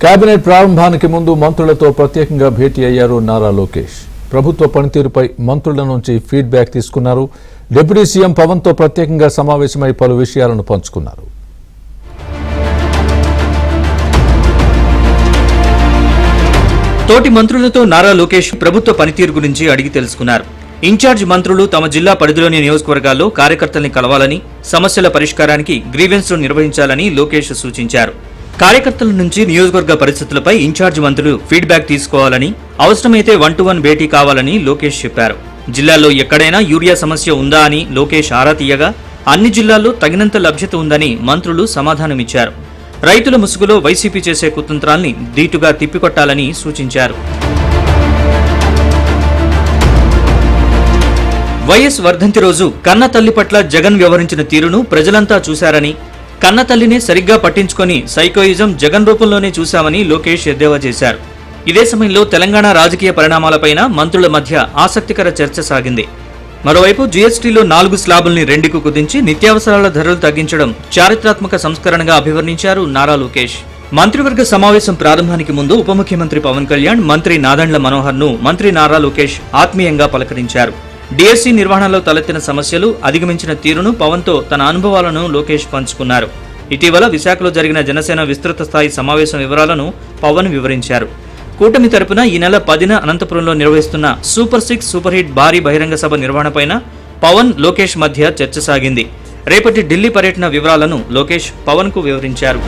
Cabinet ప్రారంభానికి ముందు మంత్రులతో ప్రత్యేకంగా భేటీ అయ్యారు నారా లోకేష్. ప్రభుత్వ పనితీరుపై మంత్రుల నుంచి ఫీడ్బ్యాక్ తీసుకున్నారు. డిప్యూటీ సీఎం పవన్తో ప్రత్యేకంగా సమావేశమై పలు విషయాలను పంచుకున్నారు. తోటి మంత్రులతో నారా లోకేష్ ప్రభుత్వ పనితీరు గురించి అడిగి తెలుసుకున్నారు. ఇన్ఛార్జ్ మంత్రులు తమ జిల్లా పరిధిలోని నియోజకవర్గాల్లో కార్యకర్తల్ని కలవాలని, సమస్యల పరిష్కారానికి గ్రీవెన్స్ నిర్వహించాలని లోకేష్ సూచించారు. కార్యకర్తల నుంచి నియోజకవర్గ పరిస్థితులపై ఇన్ఛార్జ్ మంత్రులు ఫీడ్బ్యాక్ తీసుకోవాలని, అవసరమైతే 1-to-1 భేటీ కావాలని లోకేష్ చెప్పారు. జిల్లాలో ఎక్కడైనా యూరియా సమస్య ఉందా అని లోకేష్ ఆరా తీయగా అన్ని జిల్లాల్లో తగినంత లభ్యత ఉందని మంత్రులు సమాధానమిచ్చారు. రైతుల ముసుగులో వైసీపీ చేసే కుతంత్రాల్ని ధీటుగా తిప్పికొట్టాలని సూచించారు. వైఎస్ వర్ధంతి రోజు కన్న తల్లి పట్ల జగన్ వ్యవహరించిన తీరును ప్రజలంతా చూశారని, కన్న తల్లిని సరిగ్గా పట్టించుకొని సైకోయిజం జగన్ రూపంలోనే చూశామని లోకేష్ ఎద్దేవా చేశారు. ఇదే సమయంలో తెలంగాణ రాజకీయ పరిణామాలపైన మంత్రుల మధ్య ఆసక్తికర చర్చ సాగింది. మరోవైపు జీఎస్టీలో 4 స్లాబుల్ని 2కు కుదించి నిత్యావసరాల ధరలు తగ్గించడం చారిత్రాత్మక సంస్కరణగా అభివర్ణించారు నారా లోకేష్. మంత్రివర్గ సమావేశం ప్రారంభానికి ముందు ఉప ముఖ్యమంత్రి పవన్ కళ్యాణ్, మంత్రి నాదెండ్ల మనోహర్ ను మంత్రి నారా లోకేష్ ఆత్మీయంగా పలకరించారు. డిఎస్సీ నిర్వహణలో తలెత్తిన సమస్యలు, అధిగమించిన తీరును పవన్తో తన అనుభవాలను లోకేష్ పంచుకున్నారు. ఇటీవల విశాఖలో జరిగిన జనసేన విస్తృత స్థాయి సమావేశం వివరాలను పవన్ వివరించారు. కూటమి తరపున ఈ నెల 10న అనంతపురంలో నిర్వహిస్తున్న సూపర్ 6 సూపర్ హిట్ భారీ బహిరంగ సభ నిర్వహణపైన పవన్, లోకేష్ మధ్య చర్చ సాగింది. రేపటి ఢిల్లీ పర్యటన వివరాలను లోకేష్ పవన్ కు వివరించారు.